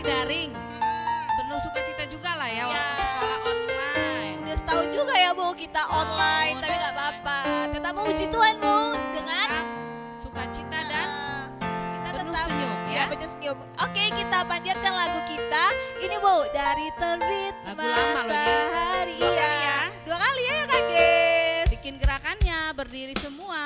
masih daring. Penuh sukacita juga lah ya, walaupun Ya. sekolah online. Udah setahun juga ya Bu kita online, tapi nggak apa-apa. Tetap memuji Tuhan Bu dengan Sukacita dan kita penuh tetap senyum, ya ya. penuh senyum. Oke, kita panjatkan lagu kita. Ini Bu dari terbit Lagu lama loh ini. matahari. Dua Iya. kali ya. Dua kali ya Kak Ges. Bikin gerakannya berdiri semua.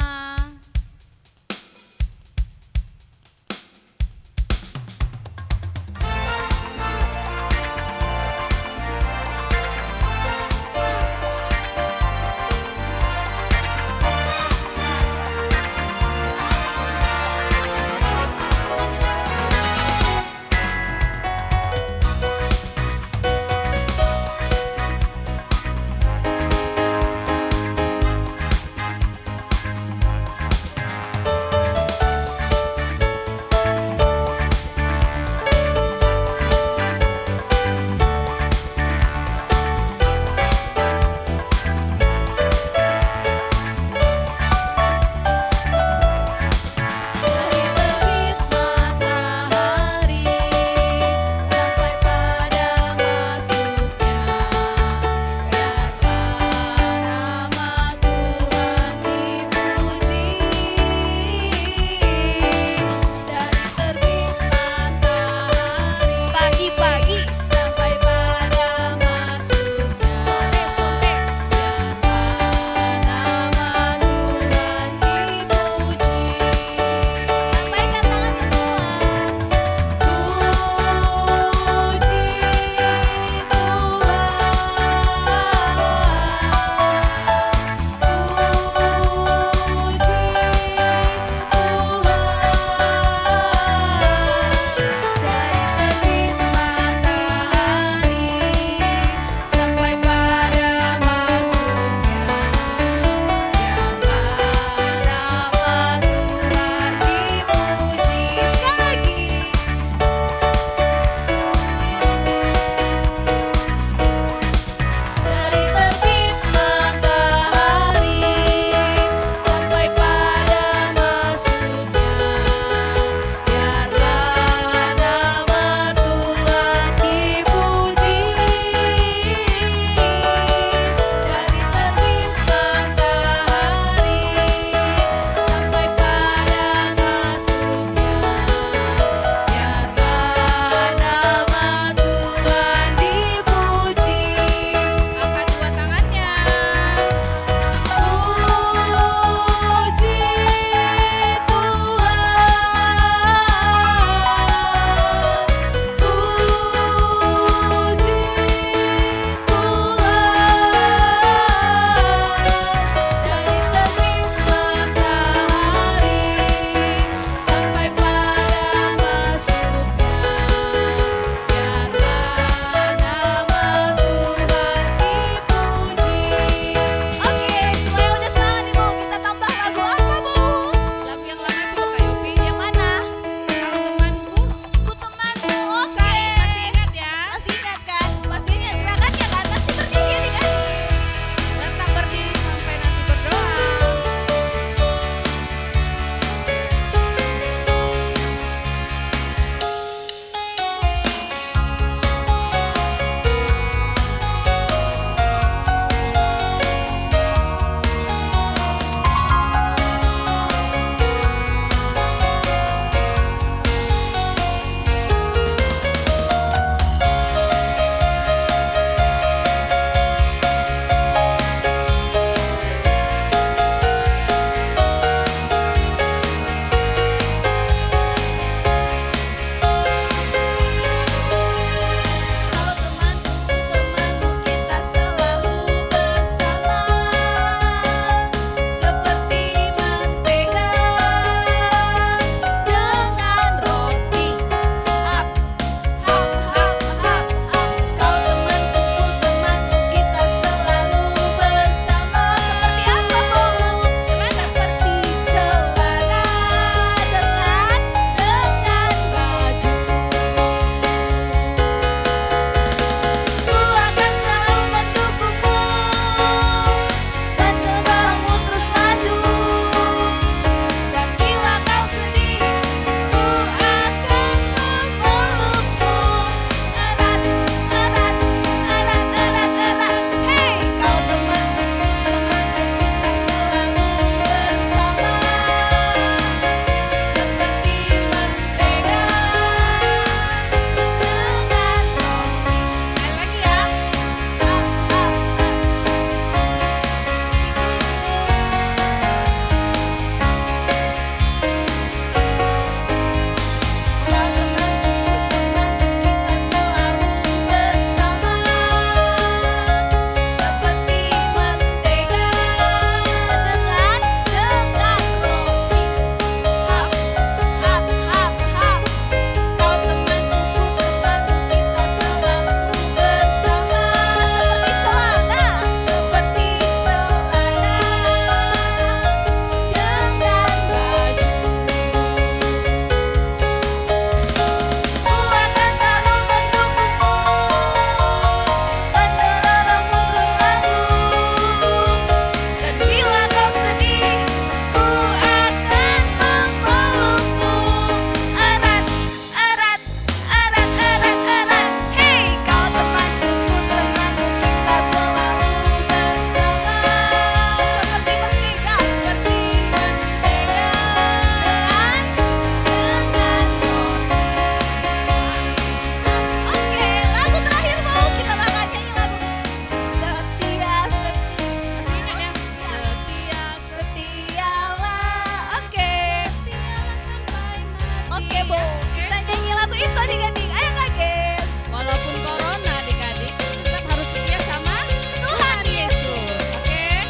Oke Bu, kita nyanyi lagu itu adik-adik. Ayo Kak Ges. Walaupun corona adik-adik, tetap harus setia sama Tuhan Yesus. Oke,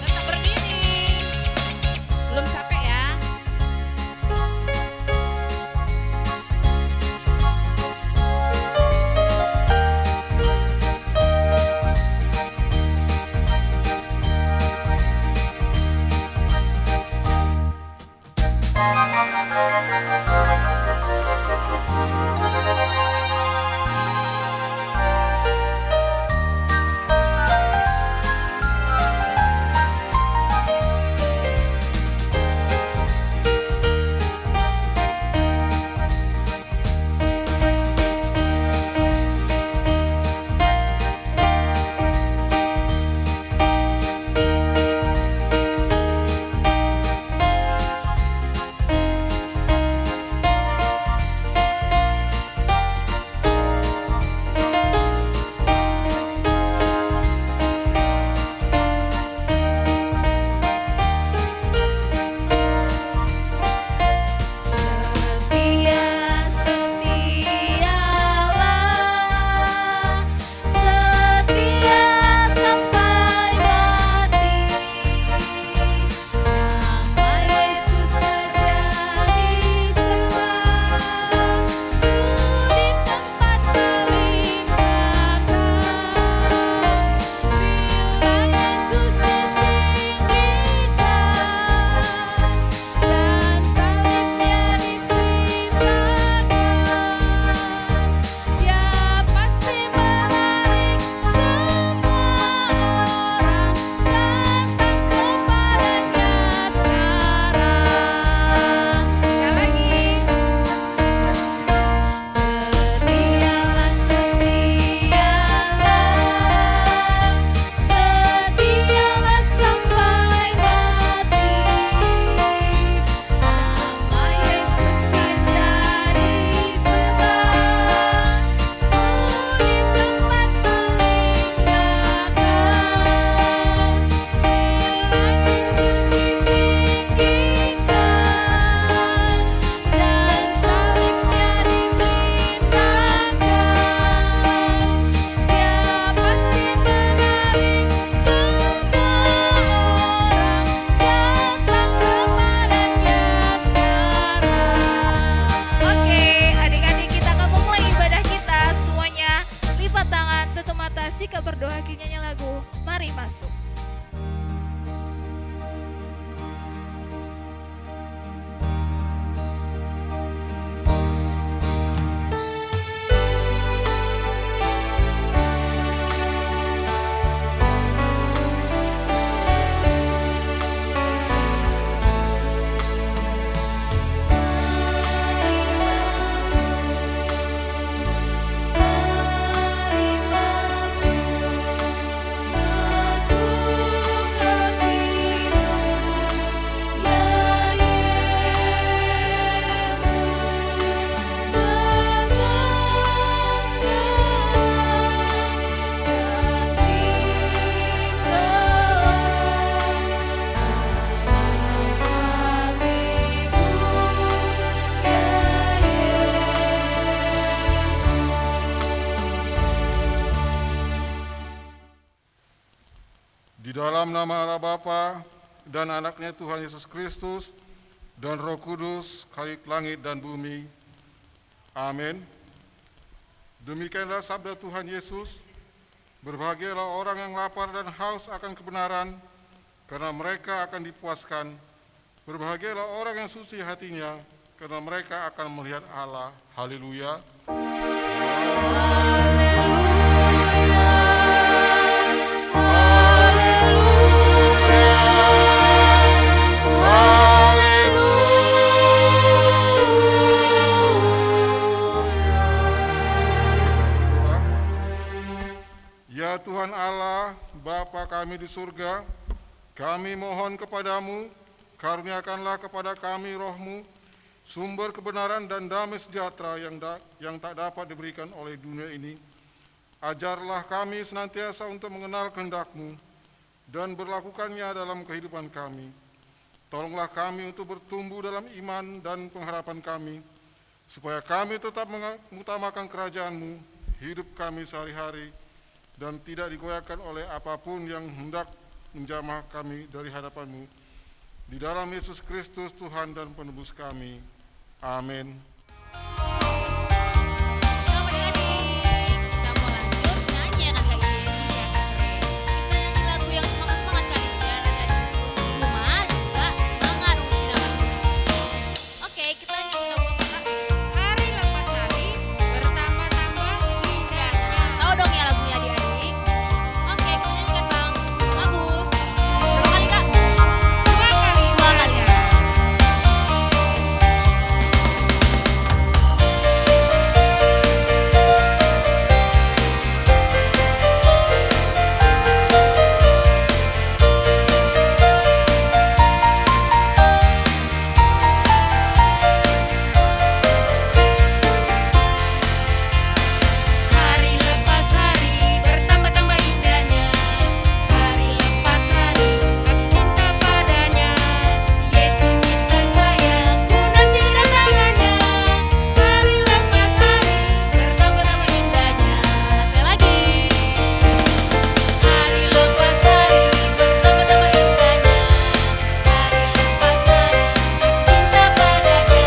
tetap berdiri. Belum capek ya? Sikap berdoa nyanyi lagu Mari Masuk. Di dalam nama Allah Bapa dan anaknya Tuhan Yesus Kristus dan Roh Kudus, Khalik langit dan bumi. Amin. Demikianlah sabda Tuhan Yesus, berbahagialah orang yang lapar dan haus akan kebenaran, karena mereka akan dipuaskan. Berbahagialah orang yang suci hatinya, karena mereka akan melihat Allah. Haleluya. Ya Tuhan Allah, Bapa kami di surga, kami mohon kepadamu, karuniakanlah kepada kami roh-Mu, sumber kebenaran dan damai sejahtera yang tak dapat diberikan oleh dunia ini. Ajarlah kami senantiasa untuk mengenal kehendak-Mu dan berlakukannya dalam kehidupan kami. Tolonglah kami untuk bertumbuh dalam iman dan pengharapan kami, supaya kami tetap mengutamakan kerajaan-Mu, hidup kami sehari-hari, dan tidak digoyahkan oleh apapun yang hendak menjamah kami dari hadapan-Mu. Di dalam Yesus Kristus Tuhan dan Penebus kami. Amin. Selamat adik-adik. Kita mau lanjut nyanyi ya kan Kak Iin? Kita nyanyi lagu yang semangat-semangat Kak Iin, biar adik-adik di rumah juga semangat memuji nama Tuhan. Oke, kita nyanyi lagu apa Kak? Hari lepas hari bertambah-tambah indahnya. Tahu dong ya lagunya adik-adik? Oke, kita nyanyikan Bang Agus. Berapa kali Kak? 2 kali Dua kali. saja. Hari lepas hari bertambah-tambah indahnya. Hari lepas hari aku cinta padanya. Yesus cinta saya, ku nanti kedatangannya. Hari lepas hari bertambah-tambah indahnya. Sekali lagi. Hari lepas hari bertambah-tambah indahnya. Hari lepas hari aku cinta padanya.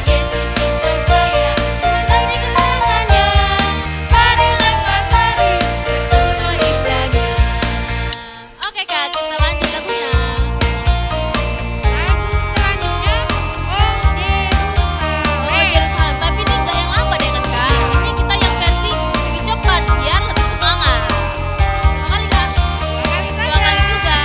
Yesus cinta saya, ku nanti kedatangannya. Hari lepas hari bertambah-tambah indahnya. Oke Kak, kita lanjut lagunya. Lagu selanjutnya Oh Yerusalem. Oh Yerusalem, tapi ini enggak yang lama deh kan Kak. Ini kita yang versi lebih cepat biar lebih semangat. Berapa kali Kak? 2 kali saja. 2 kali juga.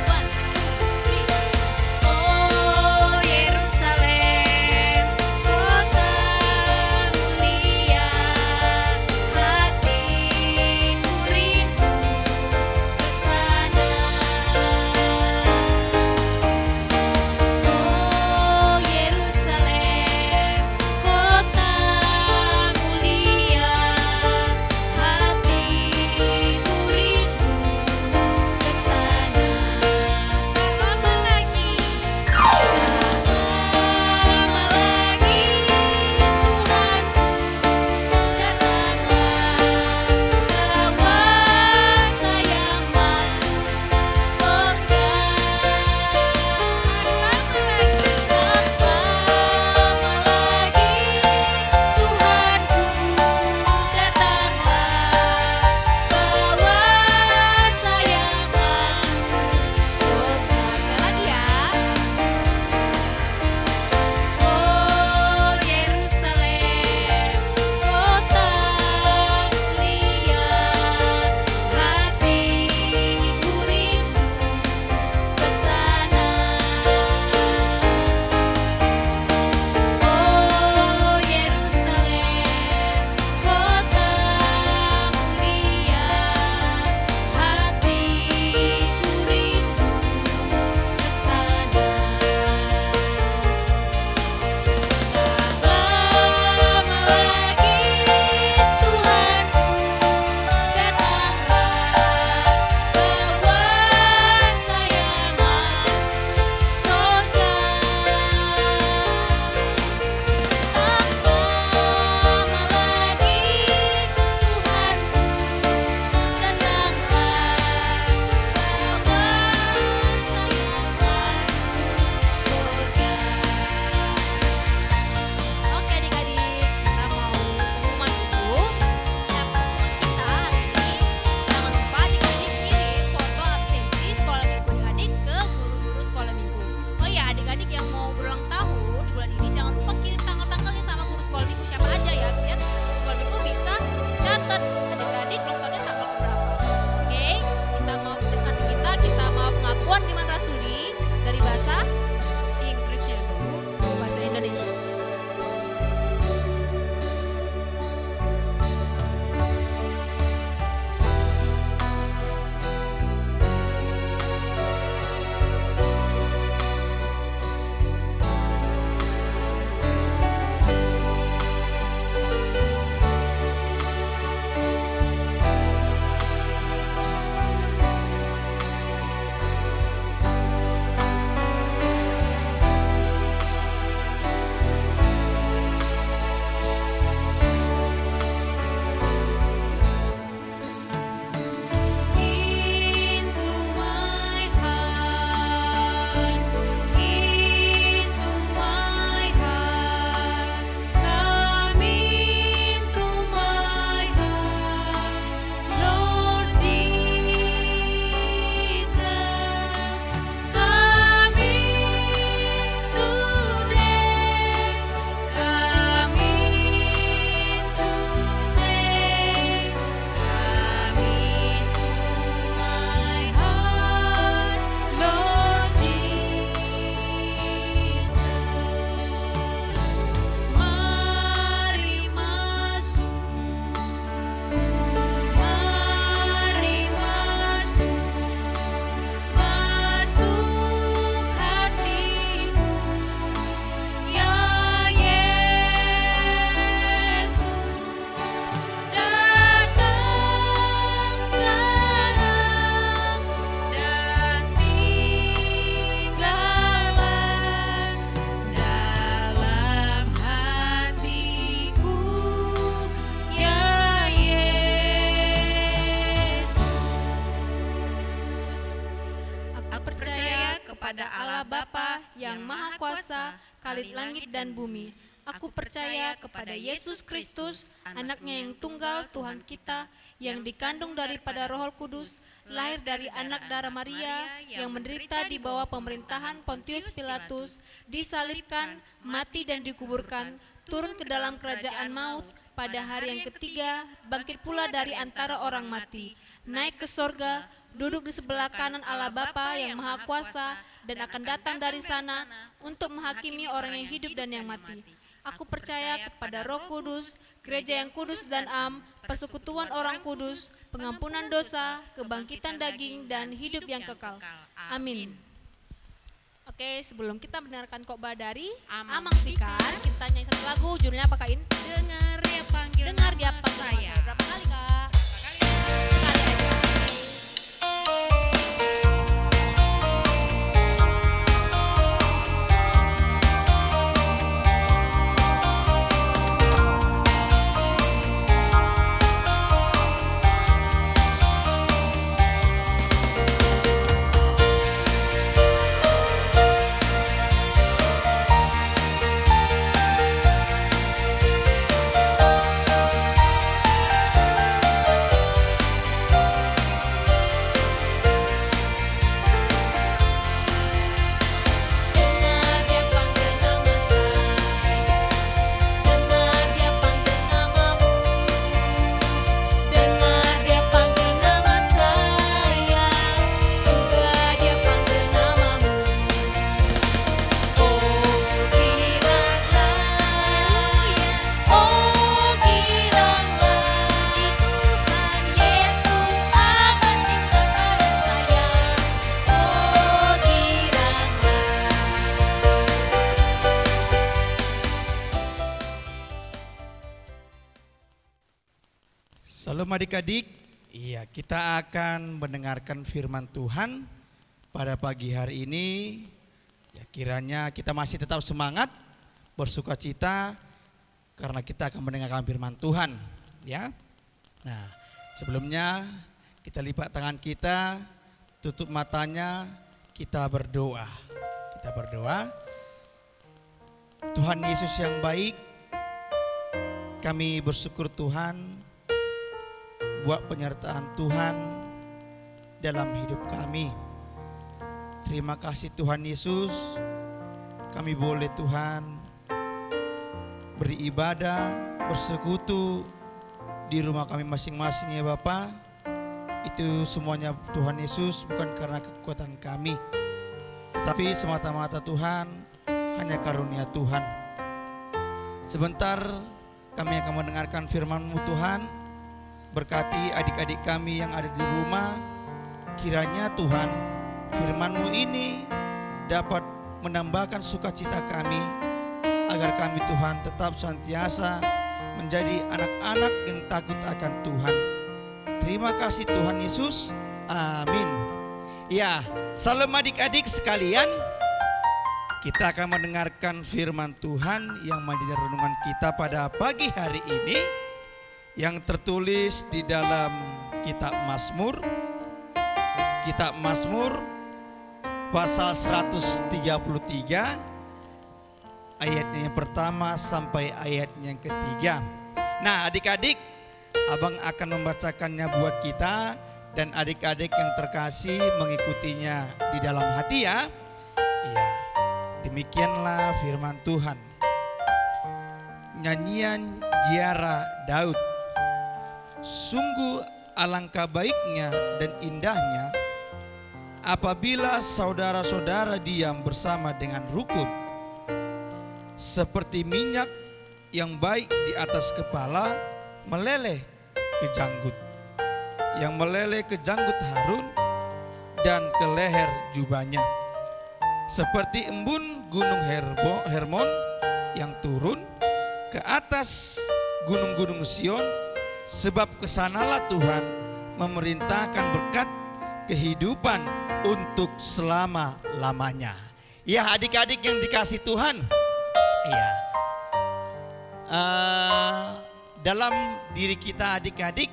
One, two, three. Oh Yerusalem, kota mulia, hatiku rindu ke sana. Oh Yerusalem, kota mulia, hatiku rindu ke sana. Lama lagi, Tuhanku, datanglah, bawa saya masuk surga. Lama lagi, Tuhanku, datanglah, bawa saya masuk surga. Sekali lagi ya. Oh Yerusalem, kota mulia, hatiku rindu ke sana. Oh Yerusalem, kota mulia, hatiku rindu ke sana. Lama lagi Tuhanku, datanglah, bawa saya masuk surga. Lama lagi Tuhanku, datanglah, bawa saya masuk surga. Oke adik-adik, kita mau pengumuman dulu. Ya, pengumuman kita hari ini. Jangan lupa adik-adik kirim foto absensi sekolah minggu adik-adik ke guru-guru sekolah minggu. Oh ya, adik-adik yang mau berulang tahun di bulan ini jangan lupa kirim tanggal-tanggalnya sama guru sekolah minggu siapa aja ya, biar guru sekolah minggu bisa catat adik-adik ulang tahunnya tanggal keberapa. Oke, kita mau presentasi kita mau pengakuan di kepada Allah Bapa yang Maha Kuasa, Khalid langit dan bumi. Aku percaya kepada Yesus Kristus, anaknya yang tunggal Tuhan kita, yang dikandung daripada Roh Kudus, lahir dari anak darah Maria, yang menderita di bawah pemerintahan Pontius Pilatus, disalibkan, mati dan dikuburkan, turun ke dalam kerajaan maut, pada hari yang ketiga bangkit pula dari antara orang mati, naik ke sorga, duduk di sebelah kanan Allah Bapa yang Maha Kuasa, dan akan datang dari sana untuk menghakimi orang yang hidup dan yang mati. Aku percaya kepada Roh Kudus, gereja yang kudus dan am, persekutuan orang kudus, pengampunan dosa, kebangkitan daging, dan hidup yang kekal. Amin. Oke, sebelum kita mendengarkan khotbah dari Amang Fikar, kita nyanyi satu lagu, judulnya apa Kak In? Dengar dia panggil Dengar dia nama panggil nama saya. saya. Berapa kali Kak? Sekali aja. Dengar dia panggil nama saya, dengar dia panggil namamu, dengar dia panggil nama saya, juga dia panggil namamu. Oh giranglah, puji Tuhan, Yesus amat cinta pada saya. Oh giranglah. Salam adik-adik, iya kita akan mendengarkan firman Tuhan pada pagi hari ini. Ya, kiranya kita masih tetap semangat, bersuka cita karena kita akan mendengarkan firman Tuhan. Ya, nah sebelumnya kita lipat tangan kita, tutup matanya, kita berdoa. Kita berdoa. Tuhan Yesus yang baik, kami bersyukur Tuhan buat penyertaan Tuhan dalam hidup kami. Terima kasih Tuhan Yesus, kami boleh Tuhan beribadah, bersekutu di rumah kami masing-masing ya Bapa. Itu semuanya Tuhan Yesus bukan karena kekuatan kami, tetapi semata-mata Tuhan, hanya karunia Tuhan. Sebentar kami akan mendengarkan firman-Mu Tuhan. Berkati adik-adik kami yang ada di rumah, kiranya Tuhan firman-Mu ini dapat menambahkan sukacita kami, agar kami Tuhan tetap senantiasa menjadi anak-anak yang takut akan Tuhan. Terima kasih Tuhan Yesus, amin. Ya, salam adik-adik sekalian, kita akan mendengarkan firman Tuhan yang menjadi renungan kita pada pagi hari ini, yang tertulis di dalam kitab Mazmur pasal 133 ayatnya yang pertama sampai ayatnya yang ketiga. Nah adik-adik, abang akan membacakannya buat kita dan adik-adik yang terkasih mengikutinya di dalam hati ya. Iya, demikianlah firman Tuhan. Nyanyian Ziarah Daud. Sungguh alangkah baiknya dan indahnya apabila saudara-saudara diam bersama dengan rukun, seperti minyak yang baik di atas kepala meleleh ke janggut, yang meleleh ke janggut Harun dan ke leher jubahnya, seperti embun gunung Hermon yang turun ke atas gunung-gunung Sion. Sebab kesanalah Tuhan memerintahkan berkat kehidupan untuk selama-lamanya. Ya adik-adik yang dikasih Tuhan, ya dalam diri kita adik-adik,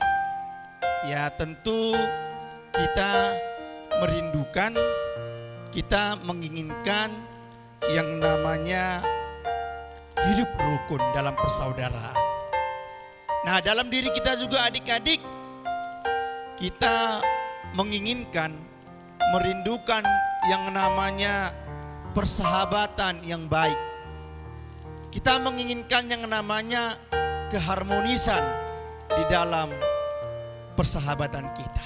ya tentu kita merindukan kita menginginkan yang namanya hidup rukun dalam persaudaraan. Nah, dalam diri kita juga adik-adik, kita menginginkan, merindukan yang namanya persahabatan yang baik. Kita menginginkan yang namanya keharmonisan di dalam persahabatan kita.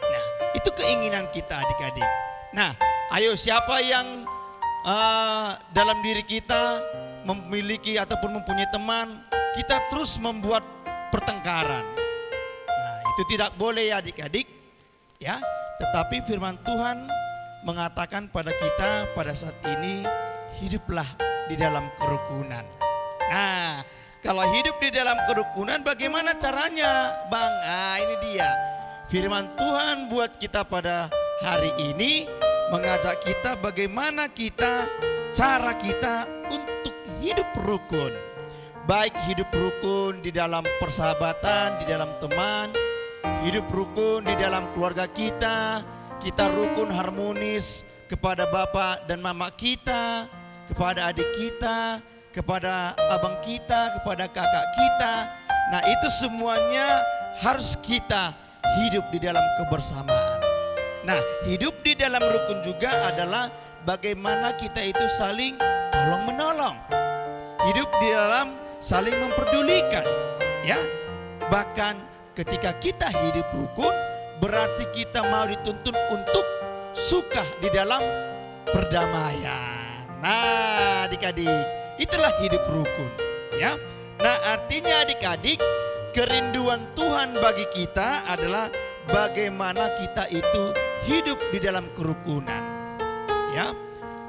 Nah, itu keinginan kita adik-adik. Nah, ayo siapa yang dalam diri kita memiliki ataupun mempunyai teman, kita terus membuat pertengkaran. Nah, itu tidak boleh ya adik-adik, ya. Tetapi firman Tuhan mengatakan pada kita pada saat ini, hiduplah di dalam kerukunan. Nah, kalau hidup di dalam kerukunan bagaimana caranya, Bang? Ah, ini dia. Firman Tuhan buat kita pada hari ini mengajak kita bagaimana cara kita untuk hidup rukun. Baik hidup rukun di dalam persahabatan, di dalam teman, hidup rukun di dalam keluarga kita rukun harmonis kepada bapak dan mama kita, kepada adik kita, kepada abang kita, kepada kakak kita. Nah, itu semuanya harus kita hidup di dalam kebersamaan. Nah, hidup di dalam rukun juga adalah bagaimana kita itu saling tolong menolong. Hidup di dalam saling memperdulikan, ya. Bahkan ketika kita hidup rukun, berarti kita mau dituntun untuk suka di dalam perdamaian. Nah, adik-adik, itulah hidup rukun, ya. Nah, artinya adik-adik, kerinduan Tuhan bagi kita adalah bagaimana kita itu hidup di dalam kerukunan, ya.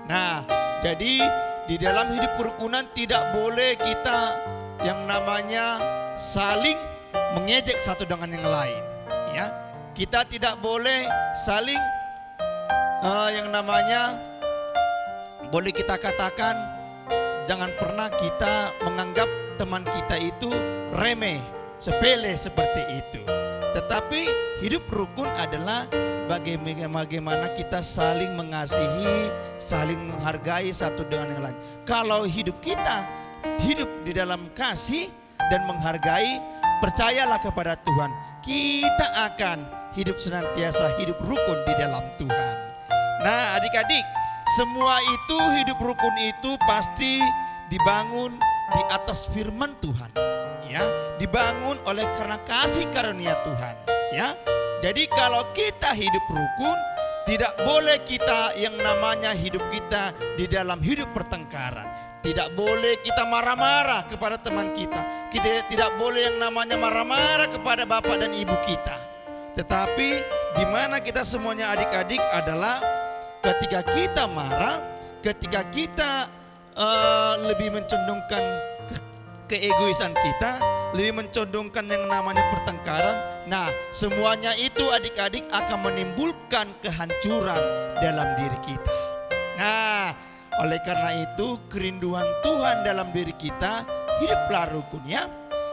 Nah, jadi di dalam hidup kerukunan tidak boleh kita yang namanya saling mengejek satu dengan yang lain, ya. Kita tidak boleh saling yang namanya, boleh kita katakan, jangan pernah kita menganggap teman kita itu remeh, sepele seperti itu. Tetapi hidup rukun adalah bagaimana kita saling mengasihi, saling menghargai satu dengan yang lain. Kalau hidup kita hidup di dalam kasih dan menghargai, percayalah kepada Tuhan, kita akan hidup senantiasa hidup rukun di dalam Tuhan. Nah, adik-adik, semua itu hidup rukun itu pasti dibangun di atas firman Tuhan, ya, dibangun oleh karena kasih karunia Tuhan, ya. Jadi kalau kita hidup rukun, tidak boleh kita yang namanya hidup kita di dalam hidup pertengkaran. Tidak boleh kita marah-marah kepada teman kita. Kita tidak boleh yang namanya marah-marah kepada bapak dan ibu kita. Tetapi di mana kita semuanya adik-adik adalah ketika kita marah, ketika kita lebih mencondongkan keegoisan kita, lebih mencondongkan yang namanya pertengkaran. Nah, semuanya itu adik-adik akan menimbulkan kehancuran dalam diri kita. Nah, oleh karena itu kerinduan Tuhan dalam diri kita, hiduplah rukun, ya.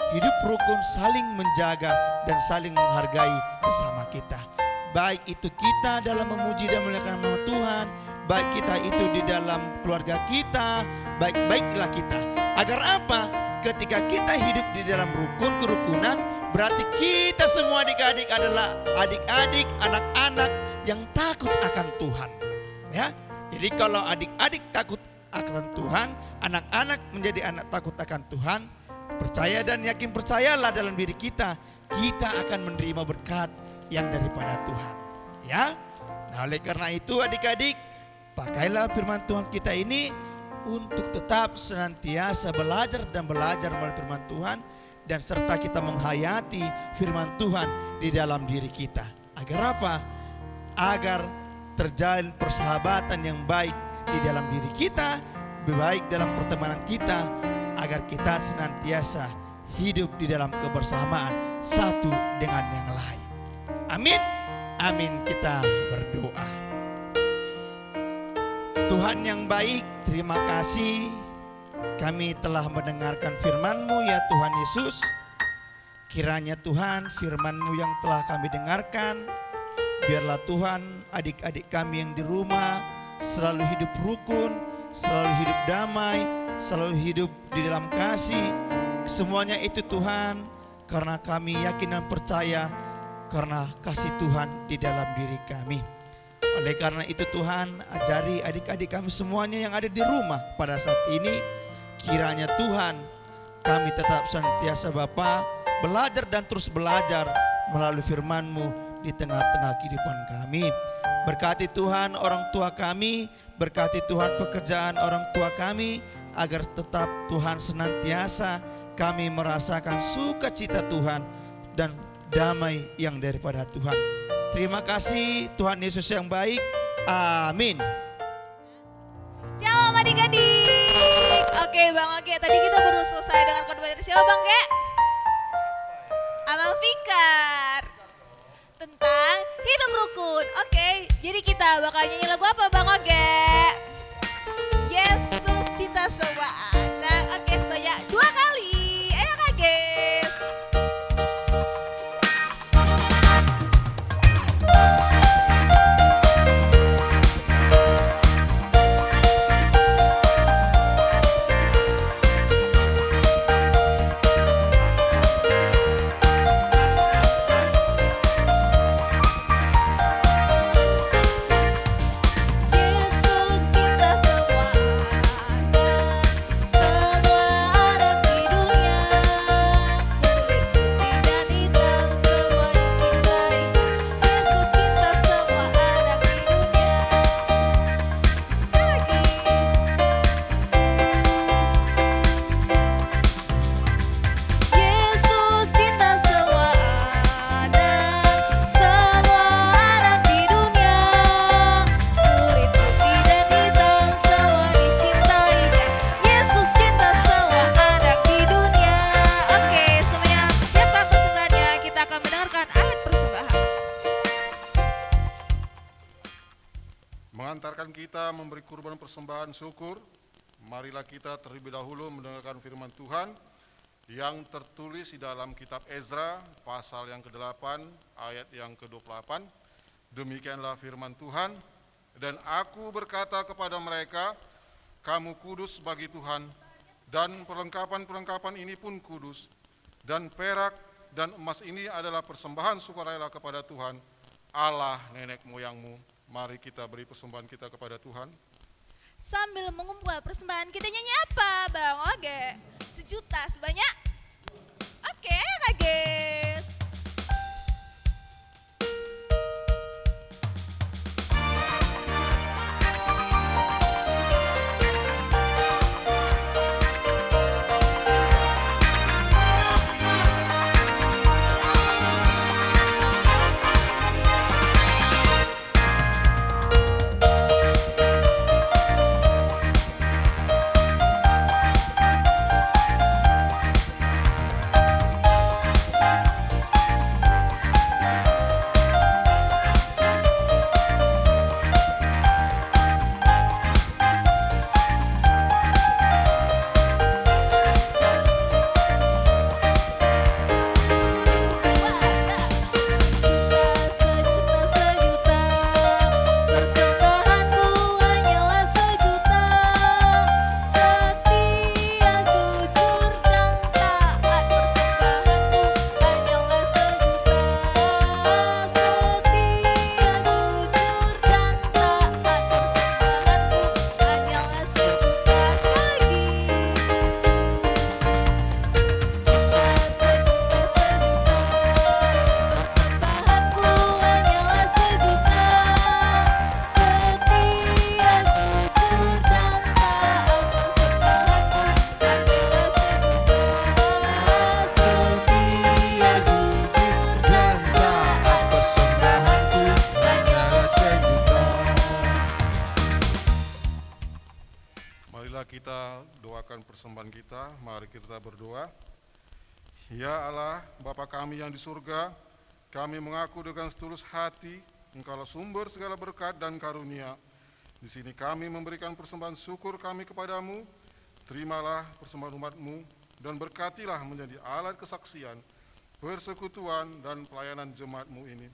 Hidup rukun saling menjaga dan saling menghargai sesama kita. Baik itu kita dalam memuji dan memuliakan nama Tuhan, baik kita itu di dalam keluarga kita, baik-baiklah kita. Agar apa? Ketika kita hidup di dalam rukun kerukunan, berarti kita semua adik-adik adalah adik-adik, anak-anak yang takut akan Tuhan, ya. Jadi kalau adik-adik takut akan Tuhan, anak-anak menjadi anak takut akan Tuhan, percaya dan yakin percayalah dalam diri kita, kita akan menerima berkat yang daripada Tuhan, ya. Nah, oleh karena itu adik-adik, pakailah firman Tuhan kita ini untuk tetap senantiasa belajar melalui firman Tuhan, dan serta kita menghayati firman Tuhan di dalam diri kita. Agar apa? Agar terjalin persahabatan yang baik di dalam diri kita, baik dalam pertemanan kita, agar kita senantiasa hidup di dalam kebersamaan satu dengan yang lain. Amin. Amin, kita berdoa. Tuhan yang baik, terima kasih kami telah mendengarkan firman-Mu ya Tuhan Yesus. Kiranya Tuhan firman-Mu yang telah kami dengarkan, biarlah Tuhan adik-adik kami yang di rumah selalu hidup rukun, selalu hidup damai, selalu hidup di dalam kasih. Semuanya itu Tuhan, karena kami yakin dan percaya karena kasih Tuhan di dalam diri kami. Oleh karena itu Tuhan, ajari adik-adik kami semuanya yang ada di rumah pada saat ini, kiranya Tuhan kami tetap senantiasa Bapa belajar dan terus belajar melalui firman-Mu di tengah-tengah kehidupan kami. Berkati Tuhan orang tua kami, berkati Tuhan pekerjaan orang tua kami, agar tetap Tuhan senantiasa kami merasakan sukacita Tuhan dan damai yang daripada Tuhan. Terima kasih Tuhan Yesus yang baik. Amin. Shalom adik-adik. Oke Bang Oge, tadi kita baru selesai dengan khotbah dari siapa Bang Ge? Abang Fikar. Tentang hidup rukun. Oke, jadi kita bakal nyanyi lagu apa Bang Oge? Yesus cinta semua anak. Oke, sebanyak 2 kali. Ayo Kak Ges. Yesus cinta semua anak, semua anak di dunia. Kulit putih dan hitam semua dicintainya. Yesus cinta semua anak di dunia. Sekali lagi. Yesus cinta semua anak, semua anak di dunia. Kulit putih dan hitam semua dicintainya. Yesus cinta semua anak di dunia. Oke, semuanya siapkan persembahannya. Kita akan mendengarkan ayat persembahan. Mengantarkan kita memberi kurban persembahan syukur, marilah kita terlebih dahulu mendengarkan firman Tuhan yang tertulis di dalam kitab Ezra pasal yang ke-8 ayat yang ke-28. Demikianlah firman Tuhan, dan aku berkata kepada mereka, kamu kudus bagi Tuhan, dan perlengkapan-perlengkapan ini pun kudus, dan perak dan emas ini adalah persembahan sukarela kepada Tuhan, Allah nenek moyangmu. Mari kita beri persembahan kita kepada Tuhan. Sambil mengumpulkan persembahan, kita nyanyi apa Bang Oge? 1 juta sebanyak. Oke, ayo Kak Ges. Kita doakan persembahan kita, mari kita berdoa. Ya Allah, Bapa kami yang di surga, kami mengaku dengan setulus hati, Engkaulah sumber segala berkat dan karunia. Di sini kami memberikan persembahan syukur kami kepadamu. Terimalah persembahan umat-Mu dan berkatilah menjadi alat kesaksian, persekutuan dan pelayanan jemaat-Mu ini.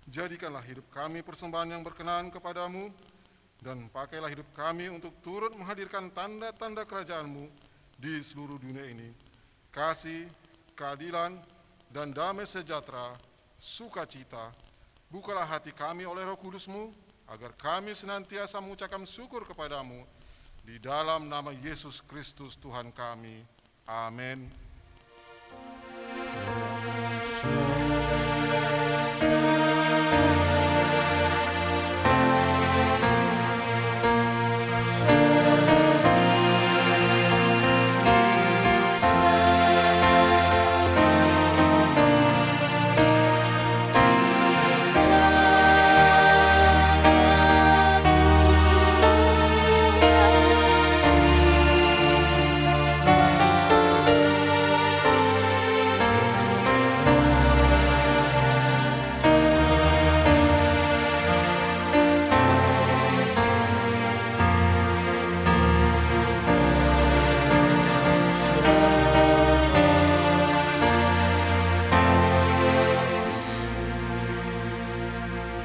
Jadikanlah hidup kami persembahan yang berkenan kepadamu, Dan pakailah hidup kami untuk turut menghadirkan tanda-tanda kerajaan-Mu di seluruh dunia ini. Kasih, keadilan, dan damai sejahtera, sukacita. Bukalah hati kami oleh Roh Kudus-Mu, agar kami senantiasa mengucapkan syukur kepadamu. Di dalam nama Yesus Kristus Tuhan kami. Amin.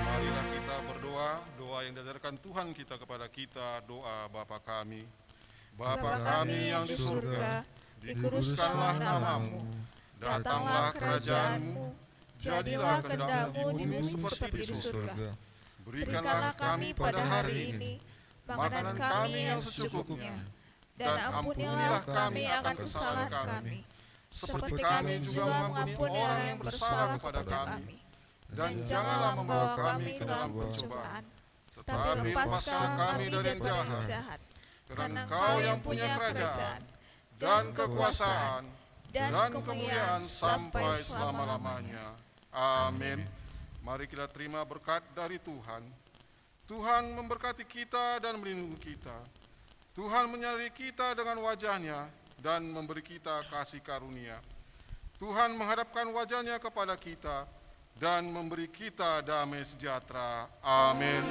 Marilah kita berdoa, doa yang diajarkan Tuhan kita kepada kita, doa Bapa kami. Bapa kami yang di surga, dikuduskanlah namamu, datanglah kerajaan-Mu, jadilah kehendak-Mu di bumi seperti di surga. Berikanlah kami pada hari ini makanan kami yang secukupnya, dan ampunilah kami akan kesalahan kami, seperti kami juga mengampuni orang yang bersalah kepada kami. Dan janganlah membawa kami ke dalam percobaan, tetapi lepaskan kami dari yang jahat. Karena Engkau yang punya kerajaan, dan kekuasaan, dan kemuliaan sampai selama-lamanya. Amin. Mari kita terima berkat dari Tuhan. Tuhan memberkati kita dan melindungi kita. Tuhan menyertai kita dengan wajah-Nya dan memberi kita kasih karunia. Tuhan menghadapkan wajah-Nya kepada kita dan memberi kita damai sejahtera. Amin.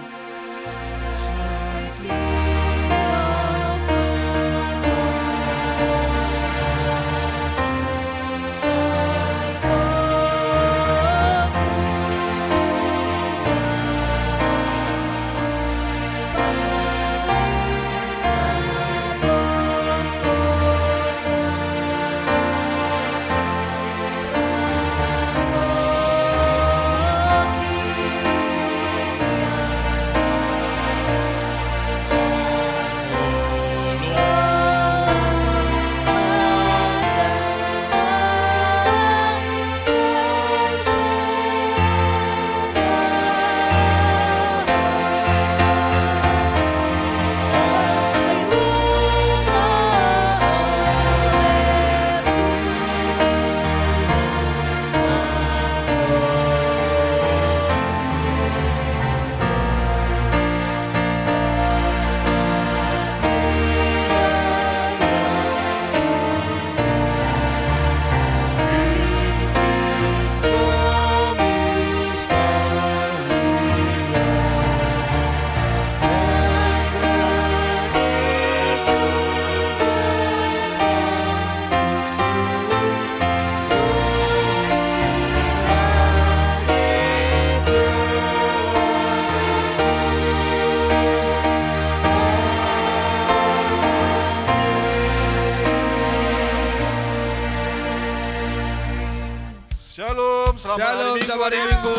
Shalom, selamat hari Minggu.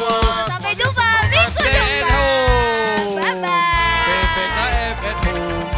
Sampai jumpa minggu depan. Bye bye. PPKM at home.